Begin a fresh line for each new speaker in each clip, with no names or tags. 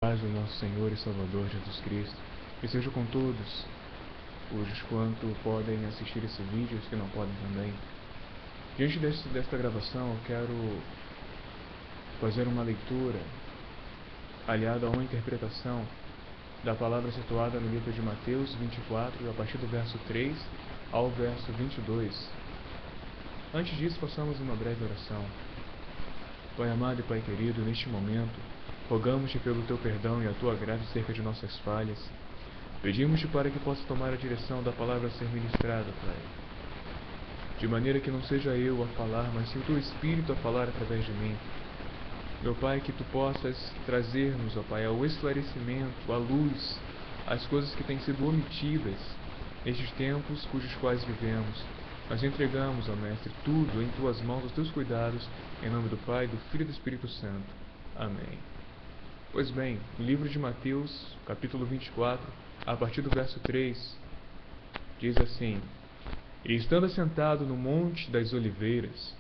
paz do nosso Senhor e Salvador Jesus Cristo, e seja com todos os quanto podem assistir esse vídeo, os que não podem também. Diante desta gravação, eu quero fazer uma leitura aliada a uma interpretação da palavra situada no livro de Mateus 24, a partir do verso 3 ao verso 22. Antes disso, façamos uma breve oração. Pai amado e Pai querido, neste momento, rogamos-te pelo teu perdão e a tua graça acerca de nossas falhas. Pedimos-te para que possa tomar a direção da palavra a ser ministrada, Pai. De maneira que não seja eu a falar, mas sim o teu Espírito a falar através de mim. Meu Pai, que tu possas trazer-nos, ó Pai, ao esclarecimento, à luz, as coisas que têm sido omitidas nestes tempos cujos quais vivemos. Nós entregamos, ó Mestre, tudo em tuas mãos, aos teus cuidados, em nome do Pai, do Filho e do Espírito Santo. Amém. Pois bem, no livro de Mateus, capítulo 24, a partir do verso 3, diz assim: E estando assentado no Monte das Oliveiras,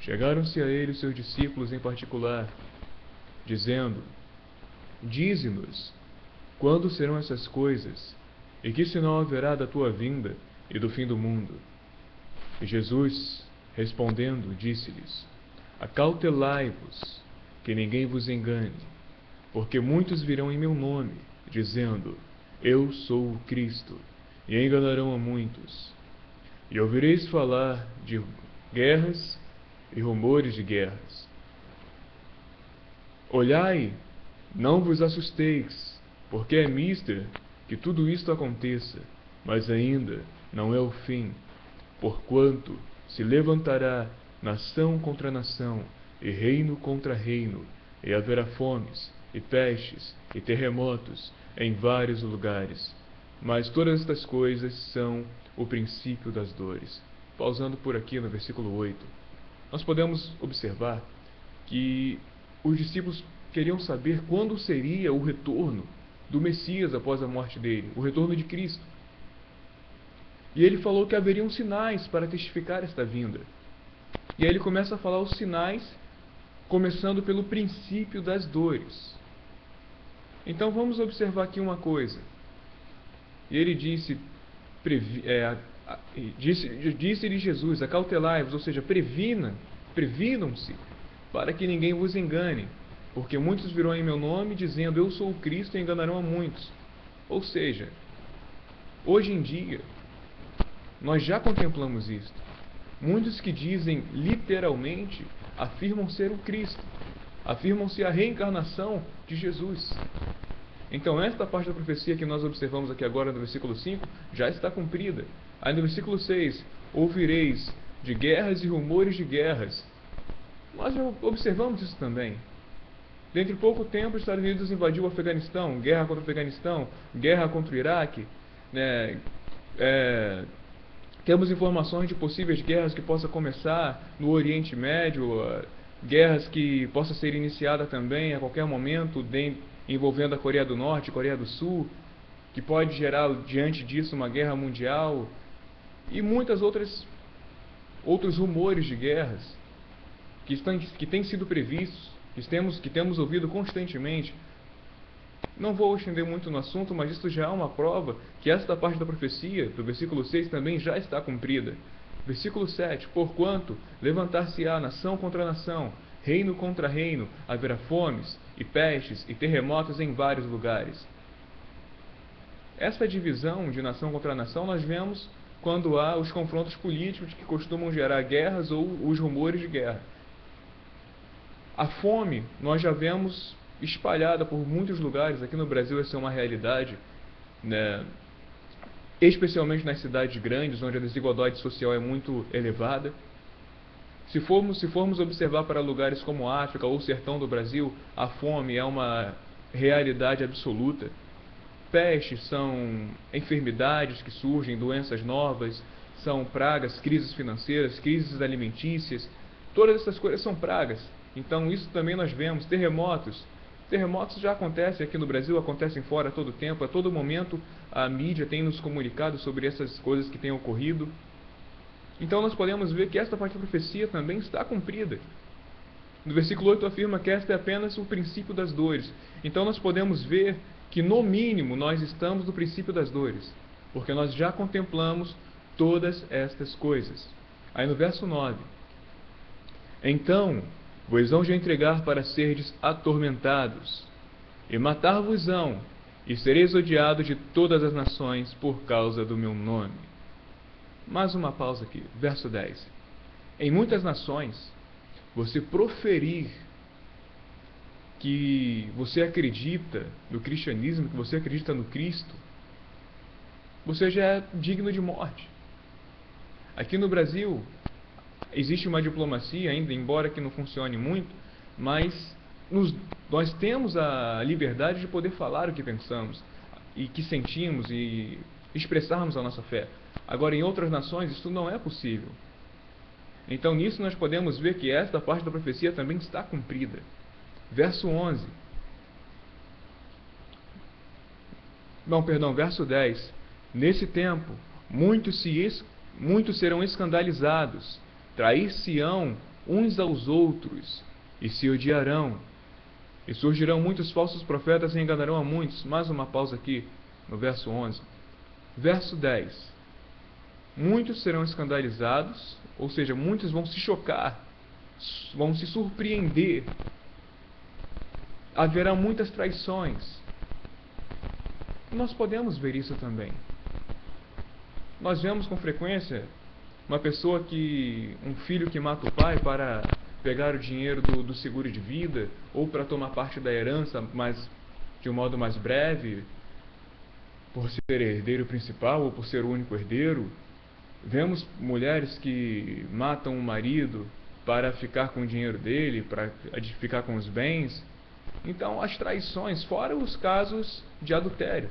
chegaram-se a ele os seus discípulos em particular, dizendo: Dize-nos, quando serão essas coisas, e que sinal haverá da tua vinda e do fim do mundo? E Jesus, respondendo, disse-lhes: Acautelai-vos, que ninguém vos engane, porque muitos virão em meu nome, dizendo: Eu sou o Cristo, e enganarão a muitos. E ouvireis falar de guerras e rumores de guerras. Olhai, não vos assusteis, porque é mister que tudo isto aconteça, mas ainda não é o fim. Porquanto se levantará nação contra nação, e reino contra reino, e haverá fomes, e pestes, e terremotos em vários lugares. Mas todas estas coisas são o princípio das dores. Pausando por aqui no versículo 8, nós podemos observar que os discípulos queriam saber quando seria o retorno do Messias após a morte dele, o retorno de Cristo. E ele falou que haveriam sinais para testificar esta vinda. E aí ele começa a falar os sinais, começando pelo princípio das dores. Então vamos observar aqui uma coisa. E ele disse-lhe Jesus: Acautelai-vos, ou seja, previnam-se, para que ninguém vos engane, porque muitos virão em meu nome, dizendo: Eu sou o Cristo, e enganarão a muitos. Ou seja, hoje em dia, nós já contemplamos isto. Muitos que dizem literalmente, afirmam ser o Cristo, afirmam ser a reencarnação de Jesus. Então esta parte da profecia que nós observamos aqui agora no versículo 5 já está cumprida. Aí no versículo 6, ouvireis de guerras e rumores de guerras. Nós já observamos isso também. Dentro de pouco tempo, os Estados Unidos invadiu o Afeganistão, guerra contra o Afeganistão, guerra contra o Iraque, né? Temos informações de possíveis guerras que possam começar no Oriente Médio, guerras que possam ser iniciadas também a qualquer momento, envolvendo a Coreia do Norte e Coreia do Sul, que pode gerar diante disso uma guerra mundial, e muitos outros rumores de guerras que têm sido previstos, que temos ouvido constantemente. Não vou estender muito no assunto, mas isso já é uma prova que esta parte da profecia, do versículo 6, também já está cumprida. Versículo 7, porquanto levantar-se-á nação contra nação, reino contra reino, haverá fomes, e pestes, e terremotos em vários lugares. Esta divisão de nação contra nação nós vemos quando há os confrontos políticos que costumam gerar guerras ou os rumores de guerra. A fome nós já vemos espalhada por muitos lugares. Aqui no Brasil essa é uma realidade, né? Especialmente nas cidades grandes, onde a desigualdade social é muito elevada. Se formos observar para lugares como a África ou o sertão do Brasil, a fome é uma realidade absoluta. Pestes são enfermidades que surgem, doenças novas, são pragas, crises financeiras, crises alimentícias. Todas essas coisas são pragas. Então isso também nós vemos. Terremotos. Terremotos já acontecem aqui no Brasil, acontecem fora a todo tempo, a todo momento a mídia tem nos comunicado sobre essas coisas que têm ocorrido. Então nós podemos ver que esta parte da profecia também está cumprida. No versículo 8 afirma que esta é apenas o princípio das dores. Então nós podemos ver que, no mínimo, nós estamos no princípio das dores, porque nós já contemplamos todas estas coisas. Aí no verso 9: então vos hão de entregar para serdes atormentados, e matar-vos-ão, e sereis odiados de todas as nações por causa do meu nome. Mais uma pausa aqui, verso 10. Em muitas nações, você proferir que você acredita no cristianismo, que você acredita no Cristo, você já é digno de morte. Aqui no Brasil, existe uma diplomacia ainda, embora que não funcione muito, mas nós temos a liberdade de poder falar o que pensamos e que sentimos e expressarmos a nossa fé. Agora, em outras nações, isso não é possível. Então, nisso nós podemos ver que esta parte da profecia também está cumprida. Verso 11. Verso 10. Nesse tempo, muitos serão escandalizados, trair-se-ão uns aos outros, e se odiarão. E surgirão muitos falsos profetas e enganarão a muitos. Mais uma pausa aqui, no verso 11. Verso 10. Muitos serão escandalizados, ou seja, muitos vão se chocar, vão se surpreender. Haverá muitas traições. Nós podemos ver isso também. Nós vemos com frequência um filho que mata o pai para pegar o dinheiro do seguro de vida, ou para tomar parte da herança, mas de um modo mais breve, por ser herdeiro principal ou por ser o único herdeiro. Vemos mulheres que matam o marido para ficar com o dinheiro dele, para ficar com os bens. Então, as traições, fora os casos de adultério.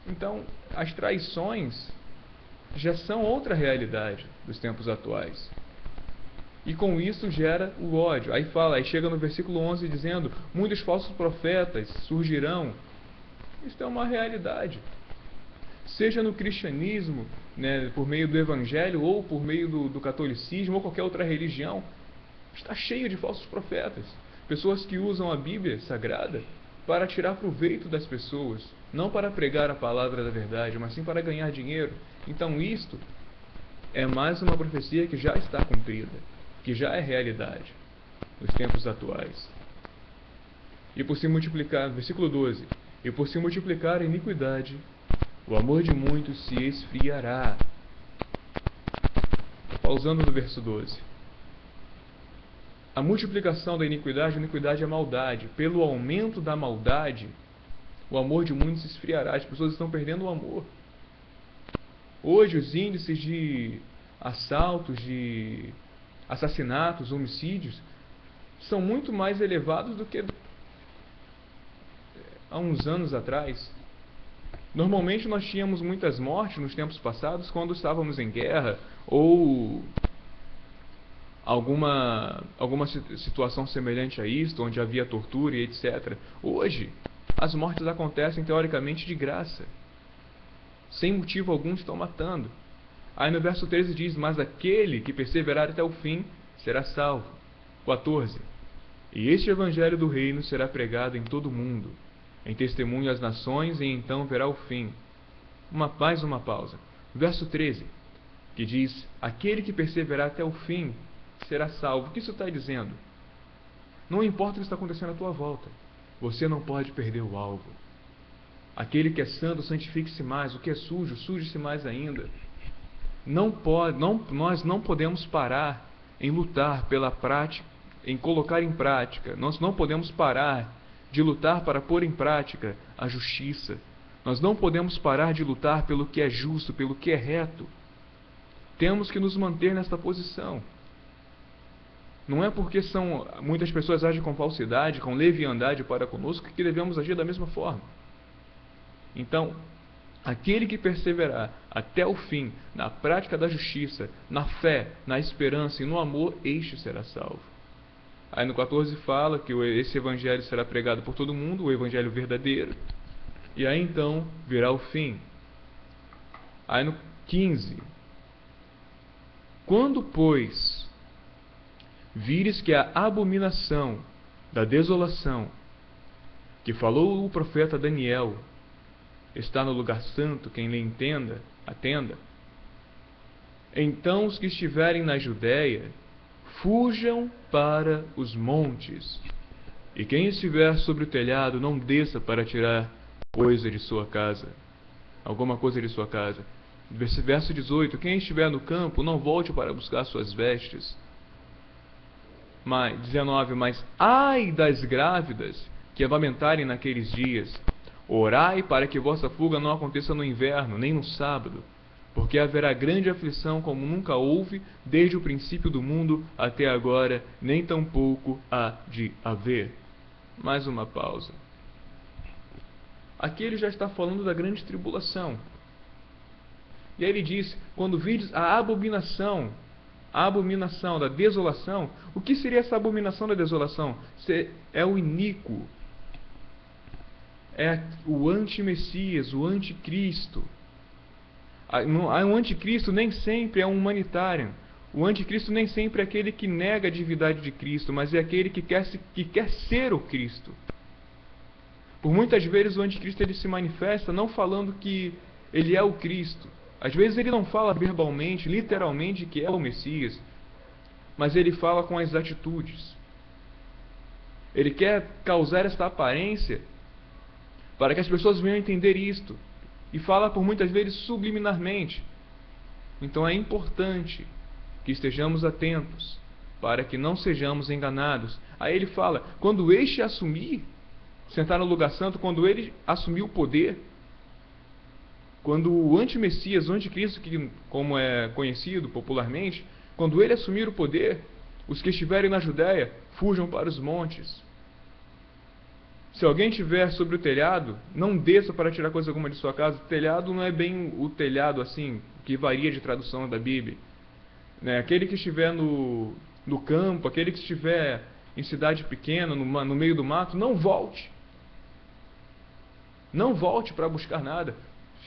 Então, as traições já são outra realidade dos tempos atuais. E com isso gera o ódio. Aí chega no versículo 11 dizendo: muitos falsos profetas surgirão. Isso é uma realidade. Seja no cristianismo, né, por meio do evangelho, ou por meio do catolicismo, ou qualquer outra religião, está cheio de falsos profetas. Pessoas que usam a Bíblia Sagrada para tirar proveito das pessoas, não para pregar a palavra da verdade, mas sim para ganhar dinheiro. Então isto é mais uma profecia que já está cumprida, que já é realidade nos tempos atuais. E por se multiplicar, versículo 12, e por se multiplicar a iniquidade, o amor de muitos se esfriará. Pausando no verso 12. A multiplicação da iniquidade é maldade. Pelo aumento da maldade, o amor de muitos se esfriará. As pessoas estão perdendo o amor. Hoje, os índices de assaltos, de assassinatos, homicídios, são muito mais elevados do que há uns anos atrás. Normalmente nós tínhamos muitas mortes nos tempos passados quando estávamos em guerra ou alguma situação semelhante a isto, onde havia tortura e etc. Hoje, as mortes acontecem teoricamente de graça. Sem motivo algum estão matando. Aí no verso 13 diz: mas aquele que perseverar até o fim será salvo. 14. E este evangelho do reino será pregado em todo o mundo, em testemunho às nações, e então verá o fim. Mais uma pausa. Verso 13, que diz: aquele que perseverar até o fim será salvo. O que isso está dizendo? Não importa o que está acontecendo à tua volta, você não pode perder o alvo. Aquele que é santo, santifique-se mais. O que é sujo, suje-se mais ainda. Nós não podemos parar em lutar pela prática, em colocar em prática. Nós não podemos parar de lutar para pôr em prática a justiça. Nós não podemos parar de lutar pelo que é justo, pelo que é reto. Temos que nos manter nesta posição. Não é porque muitas pessoas agem com falsidade, com leviandade para conosco, que devemos agir da mesma forma. Então, aquele que perseverar até o fim na prática da justiça, na fé, na esperança e no amor, este será salvo. Aí no 14 fala que esse evangelho será pregado por todo mundo, o evangelho verdadeiro. E aí então virá o fim. Aí no 15: quando, pois, vires que a abominação da desolação, que falou o profeta Daniel, está no lugar santo, quem lhe entenda, atenda. Então os que estiverem na Judéia, fujam para os montes. E quem estiver sobre o telhado, não desça para tirar coisa de sua casa, alguma coisa de sua casa. Verso 18, quem estiver no campo, não volte para buscar suas vestes. 19, mas ai das grávidas que amamentarem naqueles dias. Orai para que vossa fuga não aconteça no inverno, nem no sábado, porque haverá grande aflição como nunca houve, desde o princípio do mundo até agora, nem tampouco há de haver. Mais uma pausa. Aqui ele já está falando da grande tribulação. E aí ele diz, quando vides a abominação da desolação. O que seria essa abominação da desolação? É o iníquo, é o anti-Messias, o anticristo. O anticristo nem sempre é um humanitário. O anticristo nem sempre é aquele que nega a divindade de Cristo, mas é aquele que quer ser o Cristo. Por muitas vezes o anticristo ele se manifesta não falando que ele é o Cristo. Às vezes ele não fala verbalmente, literalmente, que é o Messias, mas ele fala com as atitudes. Ele quer causar esta aparência para que as pessoas venham entender isto, e fala por muitas vezes subliminarmente. Então é importante que estejamos atentos para que não sejamos enganados. Aí ele fala, quando este assumir, sentar no lugar santo, quando ele assumir o poder, quando o anti-Messias, o anticristo, que, como é conhecido popularmente, quando ele assumir o poder, os que estiverem na Judéia, fujam para os montes. Se alguém estiver sobre o telhado, não desça para tirar coisa alguma de sua casa. O telhado não é bem o telhado assim, que varia de tradução da Bíblia. Aquele que estiver no campo, aquele que estiver em cidade pequena, no meio do mato, não volte. Não volte para buscar nada.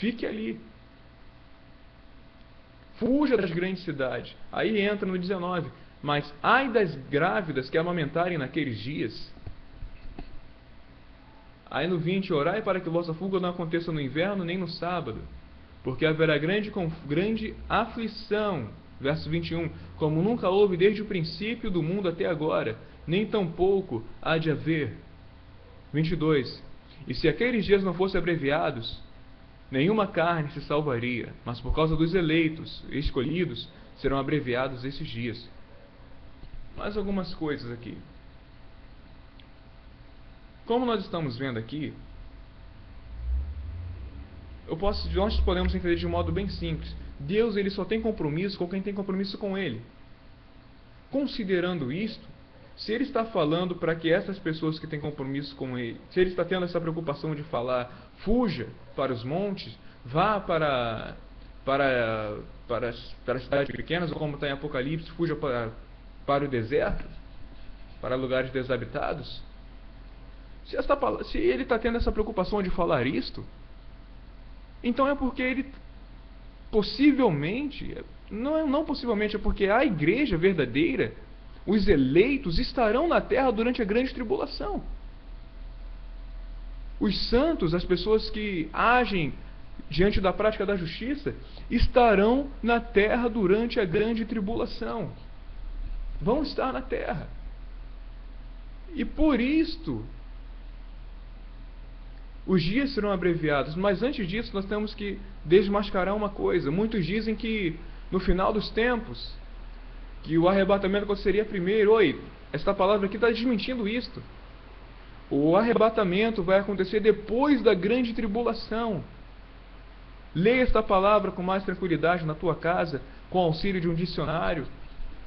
Fique ali. Fuja das grandes cidades. Aí entra no 19. Mas ai das grávidas que amamentarem naqueles dias. Aí no 20, orai para que vossa fuga não aconteça no inverno nem no sábado, porque haverá grande aflição. Verso 21, como nunca houve desde o princípio do mundo até agora, nem tampouco há de haver. 22, e se aqueles dias não fossem abreviados, nenhuma carne se salvaria, mas por causa dos eleitos, escolhidos, serão abreviados esses dias. Mais algumas coisas aqui. Como nós estamos vendo aqui, nós podemos entender de um modo bem simples. Deus ele só tem compromisso com quem tem compromisso com Ele. Considerando isto, se Ele está falando para que essas pessoas que têm compromisso com Ele, se Ele está tendo essa preocupação de falar, fuja para os montes, vá para as cidades pequenas, ou como está em Apocalipse, fuja para o deserto, para lugares desabitados. Se ele está tendo essa preocupação de falar isto, então é porque ele possivelmente, não possivelmente, é porque a igreja verdadeira, os eleitos, estarão na terra durante a grande tribulação. Os santos, as pessoas que agem diante da prática da justiça, estarão na terra durante a grande tribulação. Vão estar na terra. E por isto os dias serão abreviados, mas antes disso nós temos que desmascarar uma coisa. Muitos dizem que no final dos tempos, que o arrebatamento aconteceria primeiro. Esta palavra aqui está desmentindo isto. O arrebatamento vai acontecer depois da grande tribulação. Leia esta palavra com mais tranquilidade na tua casa, com auxílio de um dicionário.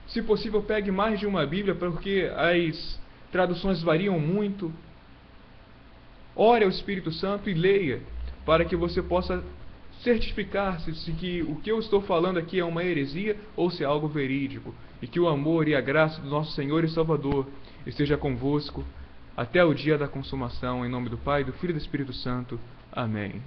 Se possível, pegue mais de uma Bíblia, porque as traduções variam muito. Ore ao Espírito Santo e leia, para que você possa certificar-se se que o que eu estou falando aqui é uma heresia ou se é algo verídico. E que o amor e a graça do nosso Senhor e Salvador esteja convosco até o dia da consumação, em nome do Pai, do Filho e do Espírito Santo. Amém.